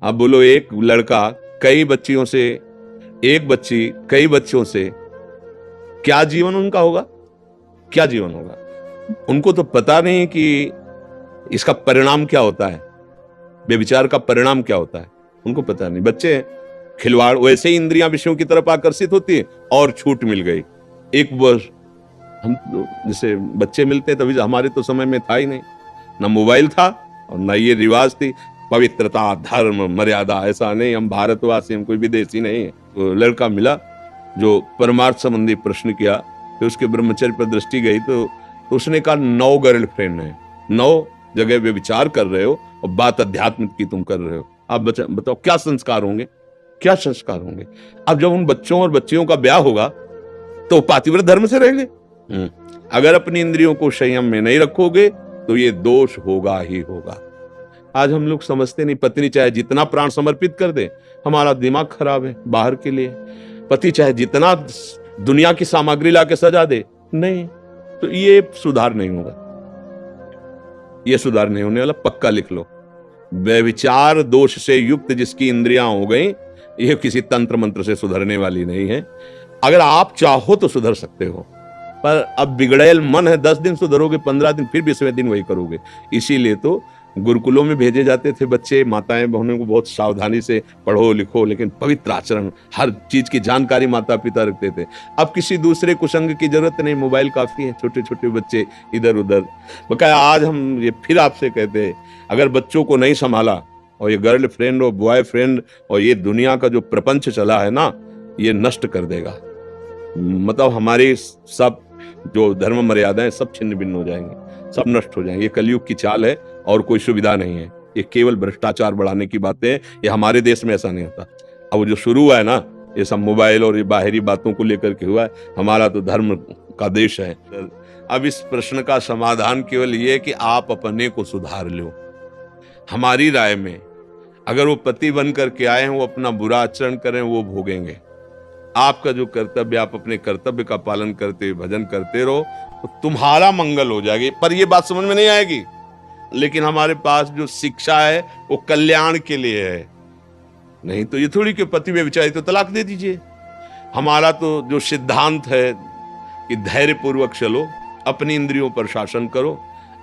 अब बोलो, एक लड़का कई बच्चियों से, एक बच्ची कई बच्चों से, क्या जीवन उनका होगा? क्या जीवन होगा? उनको तो पता नहीं कि इसका परिणाम क्या होता है, व्यभिचार का परिणाम क्या होता है, उनको पता नहीं। बच्चे खिलवाड़, वैसे ही इंद्रियां विषयों की तरफ आकर्षित होती है और छूट मिल गई। एक वर्ष हम जैसे बच्चे मिलते हैं, तभी हमारे तो समय में था ही नहीं, ना मोबाइल था और ना ये रिवाज थी, पवित्रता, धर्म, मर्यादा, ऐसा नहीं। हम भारतवासी, हम कोई विदेशी नहीं है। तो लड़का मिला जो परमार्थ संबंधी प्रश्न किया, फिर उसके ब्रह्मचर्य पर दृष्टि गई तो उसने कहा 9 गर्लफ्रेंड है, 9 जगह वे विचार कर रहे हो और बात अध्यात्म की तुम कर रहे हो। आप बताओ क्या संस्कार होंगे, क्या संस्कार होंगे? अब जब उन बच्चों और बच्चियों का ब्याह होगा तो पातिव्रत धर्म से रहेंगे। अगर अपनी इंद्रियों को संयम में नहीं रखोगे तो ये दोष होगा ही होगा। आज हम लोग समझते नहीं, पत्नी चाहे जितना प्राण समर्पित कर दे, हमारा दिमाग खराब है बाहर के लिए, पति चाहे जितना दुनिया की सामग्री लाके सजा दे, नहीं, तो ये सुधार नहीं होगा, ये सुधार नहीं होने वाला, पक्का लिख लो। व्यभिचार दोष से युक्त जिसकी इंद्रियां हो गई, ये किसी तंत्र मंत्र से सुधरने वाली नहीं है। अगर आप चाहो तो सुधर सकते हो, पर अब बिगड़ेल मन है, 10 दिन सुधरोगे, 15 दिन, फिर 20वें दिन वही करोगे। इसीलिए तो गुरुकुलों में भेजे जाते थे बच्चे, माताएं बहनों को बहुत सावधानी से पढ़ो लिखो, लेकिन पवित्र आचरण, हर चीज की जानकारी माता पिता रखते थे। अब किसी दूसरे कुसंग की जरूरत नहीं, मोबाइल काफी है, छोटे छोटे बच्चे इधर उधर। बकाया आज हम ये फिर आपसे कहते हैं, अगर बच्चों को नहीं संभाला और ये गर्लफ्रेंड और बॉयफ्रेंड और ये दुनिया का जो प्रपंच चला है ना, ये नष्ट कर देगा। मतलब हमारी सब जो धर्म मर्यादाएं सब छिन्न भिन्न हो जाएंगे, सब नष्ट हो जाएंगे। ये कलयुग की चाल है और कोई सुविधा नहीं है, ये केवल भ्रष्टाचार बढ़ाने की बातें हैं। ये हमारे देश में ऐसा नहीं होता। अब वो जो शुरू हुआ है ना, ये सब मोबाइल और ये बाहरी बातों को लेकर के हुआ है। हमारा तो धर्म का देश है। अब इस प्रश्न का समाधान केवल ये कि आप अपने को सुधार लो। हमारी राय में अगर वो पति बन करके आए हैं, वो अपना बुरा आचरण करें, वो भोगेंगे। आपका जो कर्तव्य, आप अपने कर्तव्य का पालन करते भजन करते रहो तो तुम्हारा मंगल हो जाएगी। पर ये बात समझ में नहीं आएगी, लेकिन हमारे पास जो शिक्षा है वो कल्याण के लिए है। नहीं तो ये थोड़ी कि पति व्यभिचारी तो तलाक दे दीजिए। हमारा तो जो सिद्धांत है कि धैर्य पूर्वक चलो, अपनी इंद्रियों पर शासन करो,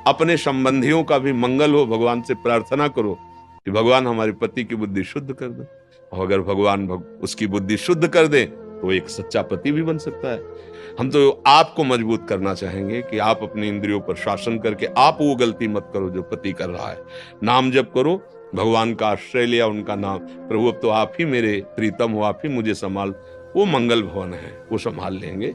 अपने संबंधियों का भी मंगल हो, भगवान से प्रार्थना करो कि भगवान हमारे पति की बुद्धि शुद्ध कर दे। और अगर भगवान उसकी बुद्धि शुद्ध कर दे तो एक सच्चा पति भी बन सकता है। हम तो आपको मजबूत करना चाहेंगे कि आप अपनी इंद्रियों पर शासन करके आप वो गलती मत करो जो पति कर रहा है। नाम जप करो, भगवान का आश्रय लिया, उनका नाम, प्रभु अब तो आप ही मेरे प्रीतम हो, आप ही मुझे संभाल। वो मंगल भवन है, वो संभाल लेंगे।